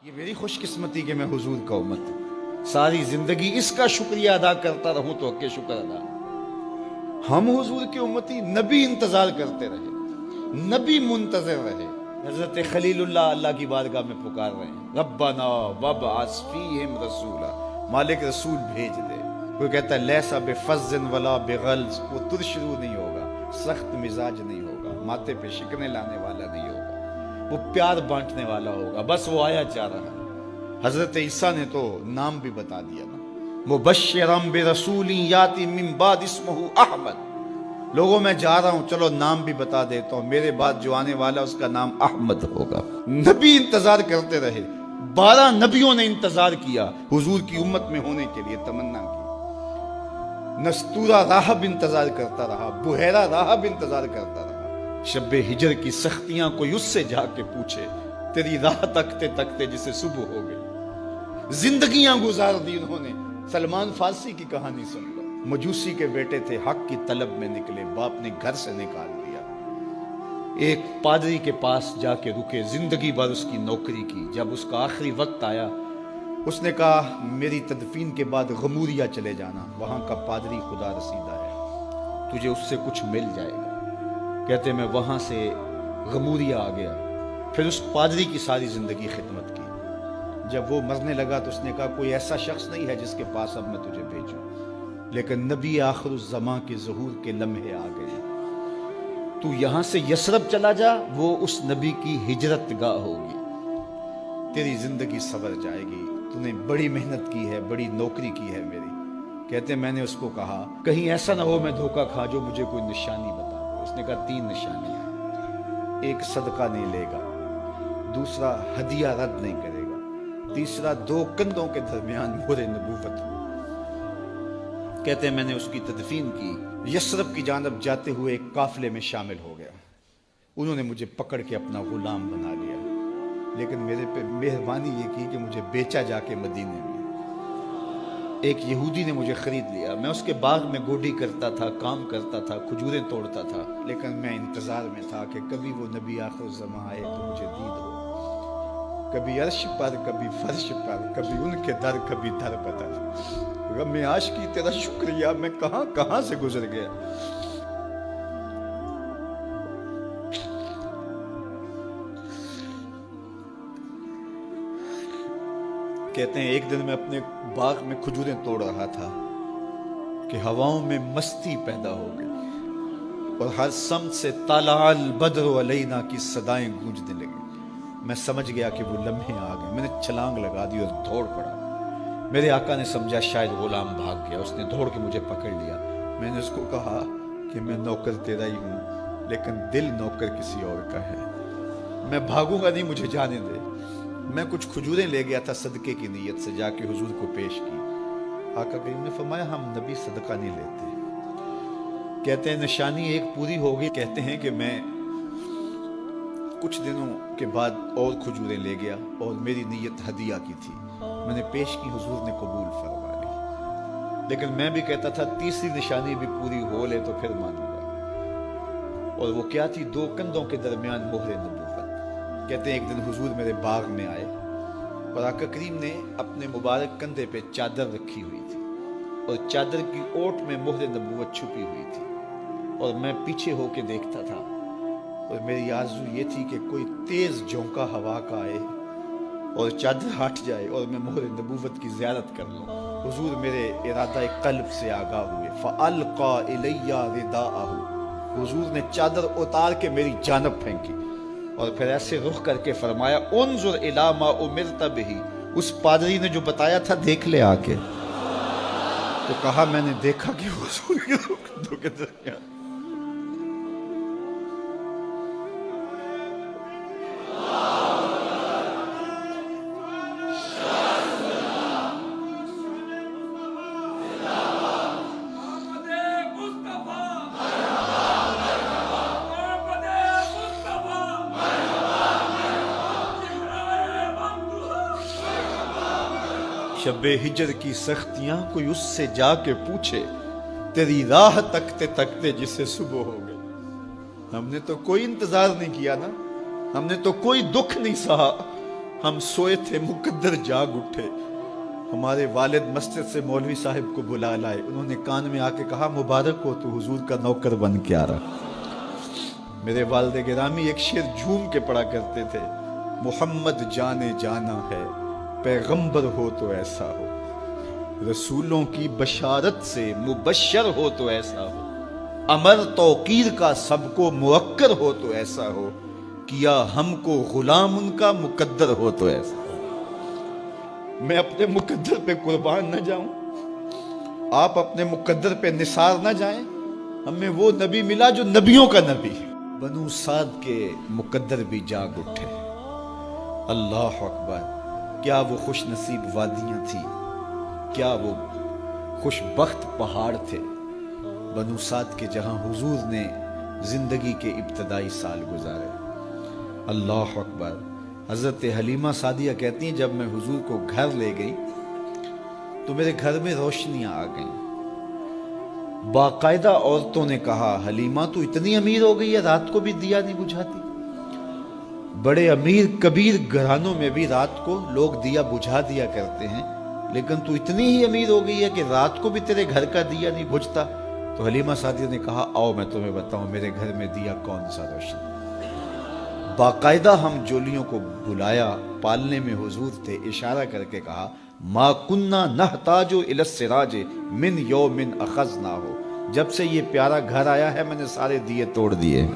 یہ میری خوش قسمتی کہ میں حضور کا امت ہوں، ساری زندگی اس کا شکریہ ادا کرتا رہوں تو کہ شکر ادا۔ ہم حضور کی امتی، نبی انتظار کرتے رہے، نبی منتظر رہے۔ حضرت خلیل اللہ کی بارگاہ میں پکار رہے ہیں، ربنا وابعث فیہم رسولا، مالک رسول بھیج دے۔ کوئی کہتا ہے لیسا بفظ ولا بغلظ، وہ ترشرو نہیں ہوگا، سخت مزاج نہیں ہوگا، ماتھے پہ شکنے لانے والا نہیں ہوگا، وہ پیار بانٹنے والا ہوگا، بس وہ آیا چاہ رہا ہے۔ حضرت عیسیٰ نے تو نام بھی بتا دیا نا، مبشرم برسول یاتی من بعد اسمہ احمد، لوگوں میں جا رہا ہوں، چلو نام بھی بتا دیتا ہوں، میرے بعد جو آنے والا اس کا نام احمد ہوگا۔ نبی انتظار کرتے رہے، 12 نبیوں نے انتظار کیا حضور کی امت میں ہونے کے لیے، تمنا کی۔ نستورہ راہب انتظار کرتا رہا، بحیرہ راہب انتظار کرتا رہا۔ شب ہجر کی سختیاں کوئی اس سے جا کے پوچھے، تیری راہ تکتے تکتے جسے صبح ہو گئی۔ زندگیاں گزار دی انہوں نے۔ سلمان فارسی کی کہانی سن لو، مجوسی کے بیٹے تھے، حق کی طلب میں نکلے، باپ نے گھر سے نکال دیا، ایک پادری کے پاس جا کے رکے، زندگی بھر اس کی نوکری کی۔ جب اس کا آخری وقت آیا، اس نے کہا میری تدفین کے بعد غموریا چلے جانا، وہاں کا پادری خدا رسیدہ ہے، تجھے اس سے کچھ مل جائے گا۔ کہتے میں وہاں سے غموریا آ گیا، پھر اس پادری کی ساری زندگی خدمت کی۔ جب وہ مرنے لگا تو اس نے کہا کوئی ایسا شخص نہیں ہے جس کے پاس اب میں تجھے بھیجوں، لیکن نبی آخر الزماں کے ظہور کے لمحے آ گئے، تو یہاں سے یثرب چلا جا، وہ اس نبی کی ہجرت گاہ ہوگی، تیری زندگی سنور جائے گی، تو نے بڑی محنت کی ہے، بڑی نوکری کی ہے میری۔ کہتے میں نے اس کو کہا کہیں ایسا نہ ہو میں دھوکہ کھا جو مجھے کوئی نشانی بتا دے۔ اس نے کہا 3 نشانیاں، ایک صدقہ نہیں لے گا، دوسرا ہدیہ رد نہیں کرے گا، تیسرا 2 کندھوں کے درمیان مہر نبوت ہو۔ کہتے ہیں میں نے اس کی تدفین کی، یثرب کی جانب جاتے ہوئے ایک قافلے میں شامل ہو گیا، انہوں نے مجھے پکڑ کے اپنا غلام بنا لیا، لیکن میرے پہ مہربانی یہ کی کہ مجھے بیچا جا کے مدینے میں۔ ایک یہودی نے مجھے خرید لیا، میں اس کے باغ میں گوڈی کرتا تھا، کام کرتا تھا، کھجوریں توڑتا تھا، لیکن میں انتظار میں تھا کہ کبھی وہ نبی آخر الزماں آئے تو مجھے دید ہو، کبھی عرش پر، کبھی فرش پر، کبھی ان کے در، کبھی در بدر۔ غم عاشقی تیرا شکریہ، میں کہاں کہاں سے گزر گیا۔ کہتے ہیں ایک دن میں اپنے باغ میں کھجوریں توڑ رہا تھا کہ ہواؤں میں مستی پیدا ہو گئی اور ہر سمت سے طلع البدر علینا کی صدائیں گونجنے لگی۔ میں سمجھ گیا کہ وہ لمحے آ گئے، میں نے چھلانگ لگا دی اور دوڑ پڑا۔ میرے آقا نے سمجھا شاید غلام بھاگ گیا، اس نے دوڑ کے مجھے پکڑ لیا۔ میں نے اس کو کہا کہ میں نوکر تیرا ہی ہوں، لیکن دل نوکر کسی اور کا ہے، میں بھاگوں گا نہیں، مجھے جانے دے۔ میں کچھ کھجوریں لے گیا تھا صدقے کی نیت سے، جا کے حضور کو پیش کی۔ آقا کریم نے فرمایا ہم نبی صدقہ نہیں لیتے۔ کہتے ہیں نشانی ایک پوری ہو گئی، کہتے ہیں کہ میں کچھ دنوں کے بعد اور کھجوریں لے گیا اور میری نیت ہدیہ کی تھی، میں نے پیش کی، حضور نے قبول فرما لی، لیکن میں بھی کہتا تھا تیسری نشانی بھی پوری ہو لے تو پھر مانوں گا، اور وہ کیا تھی؟ 2 کندھوں کے درمیان مہر نبوت۔ کہتے ہیں ایک دن حضور میرے باغ میں آئے اور آقا کریم نے اپنے مبارک کندھے پہ چادر رکھی ہوئی تھی اور چادر کی اوٹ میں مہر نبوت چھپی ہوئی تھی، اور میں پیچھے ہو کے دیکھتا تھا، اور میری آرزو یہ تھی کہ کوئی تیز جھونکا ہوا کا آئے اور چادر ہٹ جائے اور میں مہر نبوت کی زیارت کر لوں۔ حضور میرے ارادہ قلب سے آگاہ ہوئے، فَأَلْقَى إِلَيَّ رِدَاءَهُ، حضور نے چادر اتار کے میری جانب پھینکی اور پھر ایسے رخ کر کے فرمایا انظر الی ما امرت بہ، اس پادری نے جو بتایا تھا دیکھ لے آ کے۔ تو کہا میں نے دیکھا کہ حضور کے کندھوں کے درمیان شب ہجر کی سختیاں کوئی اس سے جا کے پوچھے، تیری راہ تکتے تکتے جسے صبح ہو گئی۔ ہم نے تو کوئی انتظار نہیں کیا نا، ہم نے تو کوئی دکھ نہیں سہا، ہم سوئے تھے مقدر جاگ اٹھے. ہمارے والد مسجد سے مولوی صاحب کو بلا لائے. انہوں نے کان میں آ کے کہا مبارک ہو تو حضور کا نوکر بن کے آ رہا. میرے والد گرامی ایک شعر جھوم کے پڑھا کرتے تھے, محمد جانے جانا ہے پیغمبر ہو تو ایسا ہو, رسولوں کی بشارت سے مبشر ہو تو ایسا ہو, امر توقیر کا سب کو موکر ہو تو ایسا ہو, کیا ہم کو غلام ان کا مقدر ہو تو ایسا ہو. میں اپنے مقدر پہ قربان نہ جاؤں, آپ اپنے مقدر پہ نثار نہ جائیں. ہمیں وہ نبی ملا جو نبیوں کا نبی. بنو سعد کے مقدر بھی جاگ اٹھے. اللہ اکبر, کیا وہ خوش نصیب وادیاں تھی, کیا وہ خوش بخت پہاڑ تھے بنو سعد کے, جہاں حضور نے زندگی کے ابتدائی سال گزارے. اللہ اکبر. حضرت حلیمہ سعدیہ کہتی ہیں جب میں حضور کو گھر لے گئی تو میرے گھر میں روشنیاں آ گئیں. باقاعدہ عورتوں نے کہا حلیمہ تو اتنی امیر ہو گئی ہے رات کو بھی دیا نہیں بجھاتی. بڑے امیر کبیر گھرانوں میں بھی رات کو لوگ دیا بجھا دیا کرتے ہیں, لیکن تو اتنی ہی امیر ہو گئی ہے کہ رات کو بھی تیرے گھر کا دیا نہیں بجھتا. تو حلیمہ سعدیہ نے کہا آؤ میں تمہیں بتاؤں میرے گھر میں دیا کون سا روشن. باقاعدہ ہم جولیوں کو بلایا, پالنے میں حضور تھے, اشارہ کر کے کہا ما کننا نحتاج الی السراج من یوم اخذناہ. جب سے یہ پیارا گھر آیا ہے میں نے سارے دیے توڑ دیے.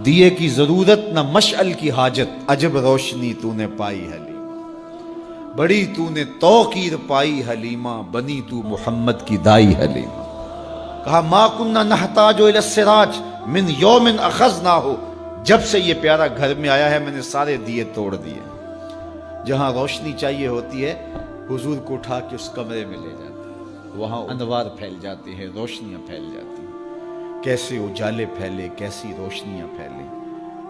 دیے کی ضرورت نہ مشعل کی حاجت, عجب روشنی تو نے پائی حلیمہ, بڑی تو نے توقیر پائی حلیمہ, بنی تو محمد کی دائی حلیمہ. کہا ما کننا نحتاج الی السراج من یوم اخذناہ. جب سے یہ پیارا گھر میں آیا ہے میں نے سارے دیے توڑ دیے. جہاں روشنی چاہیے ہوتی ہے حضور کو اٹھا کے اس کمرے میں لے جاتے ہیں, وہاں انوار پھیل جاتے ہیں, روشنیاں پھیل جاتی ہیں. کیسے اجالے پھیلے, کیسی روشنیاں پھیلے.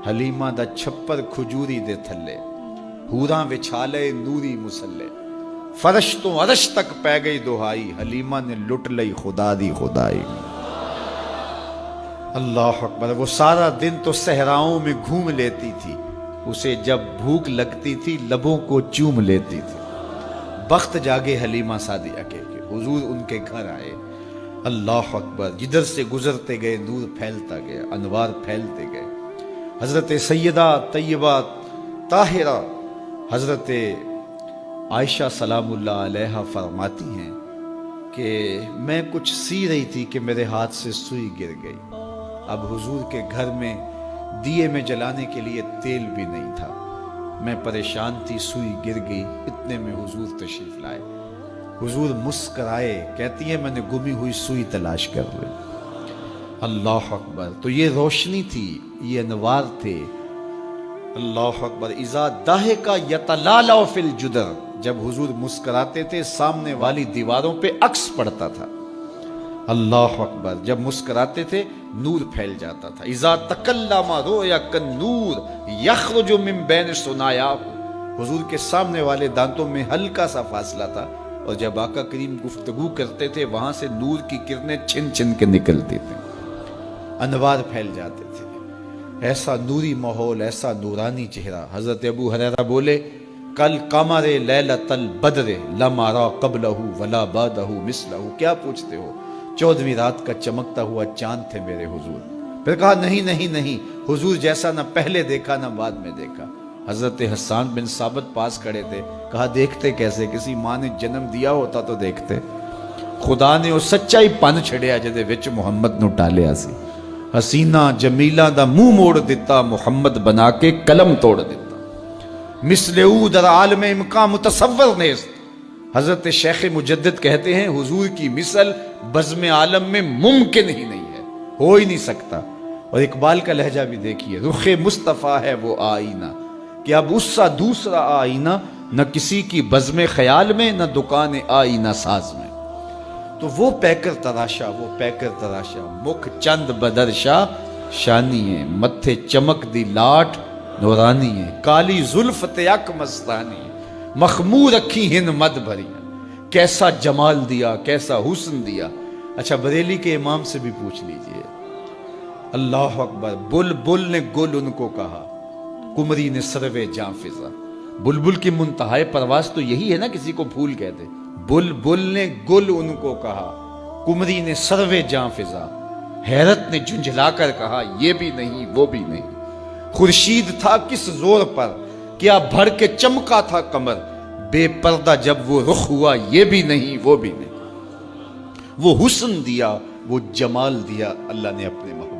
حلیمہ دا چھپر کھجوری دے تھلے, حوراں وچھالے نوری مسلے, فرش تو عرش تک پہ گئی دہائی, حلیمہ نے لٹ لئی خدا دی خدائی. اللہ اکبر. وہ سارا دن تو صحراؤں میں گھوم لیتی تھی, اسے جب بھوک لگتی تھی لبوں کو چوم لیتی تھی. بخت جاگے حلیمہ سعدیہ کے حضور ان کے گھر آئے. اللہ اکبر. جدھر سے گزرتے گئے نور پھیلتا گیا, انوار پھیلتے گئے. حضرت سیدہ طیبہ طاہرہ حضرت عائشہ سلام اللہ علیہا فرماتی ہیں کہ میں کچھ سی رہی تھی کہ میرے ہاتھ سے سوئی گر گئی. اب حضور کے گھر میں دیے میں جلانے کے لیے تیل بھی نہیں تھا. میں پریشان تھی, سوئی گر گئی. اتنے میں حضور تشریف لائے. حضور مسکرائے, کہتی ہے میں نے گمی ہوئی سوئی تلاش کر لی. اللہ اکبر. تو یہ روشنی تھی, یہ انوار تھے. اللہ اکبر. اذا ضحک یتلالع فی الجدر. جب حضور مسکراتے تھے سامنے والی دیواروں پہ عکس پڑتا تھا. اللہ اکبر. جب مسکراتے تھے نور پھیل جاتا تھا. اذا تکلم رؤیا کالنور یخرج من بین ثنایاہ. حضور کے سامنے والے دانتوں میں ہلکا سا فاصلہ تھا, اور جب آقا کریم گفتگو کرتے تھے وہاں سے نور کی کرنیں چھن چھن کے نکلتی تھیں, انوار پھیل جاتے تھے. ایسا نوری ماحول, ایسا نورانی چہرہ. حضرت ابو ہریرہ بولے کل قمر لیلۃ البدر لم ارى قبلہ ولا بعدہ مثلہ. کیا پوچھتے ہو, 14ویں رات کا چمکتا ہوا چاند تھے میرے حضور. پھر کہا نہیں نہیں نہیں, حضور جیسا نہ پہلے دیکھا نہ بعد میں دیکھا. حضرت حسان بن ثابت پاس کھڑے تھے. کہا دیکھتے کیسے, کسی ماں نے جنم دیا ہوتا تو دیکھتے. خدا نے وہ سچائی پن چھڑیا جدے وچ محمد نو ٹالیا سی. حسینہ جمیلہ دا منہ موڑ دیتا, محمد بنا کے قلم توڑ دیتا. مثل او در عالم امکان متصور نیست. حضرت شیخ مجدد کہتے ہیں حضور کی مثل بزم عالم میں ممکن ہی نہیں ہے, ہو ہی نہیں سکتا. اور اقبال کا لہجہ بھی دیکھیے, رخ مصطفیٰ ہے وہ آئینہ کہ اب اس سا دوسرا آئینہ نہ کسی کی بزم خیال میں نہ دکان آئینہ ساز میں. تو وہ پیکر تراشا, وہ پیکر تراشا. مکھ چند بدرشا شانی ہے, متھے چمک دی لاٹ نورانی ہے. کالی زلف تیک مستانی ہے, مخمور رکھی ہن مد بھری. کیسا جمال دیا, کیسا حسن دیا. اچھا بریلی کے امام سے بھی پوچھ لیجئے. اللہ اکبر. بل بل نے گل ان کو کہا, کمری نے سروے جاں فضا. بلبل کی منتہائے پرواز تو یہی ہے نا، کسی کو پھول کہتے. بلبل نے گل ان کو کہا، کمری نے سروے جاں فضا، حیرت نے جھنجھلا کر کہا یہ بھی نہیں وہ بھی نہیں. خورشید تھا کس زور پر، کیا بھر کے چمکا تھا قمر، بے پردہ جب وہ رخ ہوا یہ بھی نہیں وہ بھی نہیں. وہ حسن دیا وہ جمال دیا اللہ نے اپنے محبوب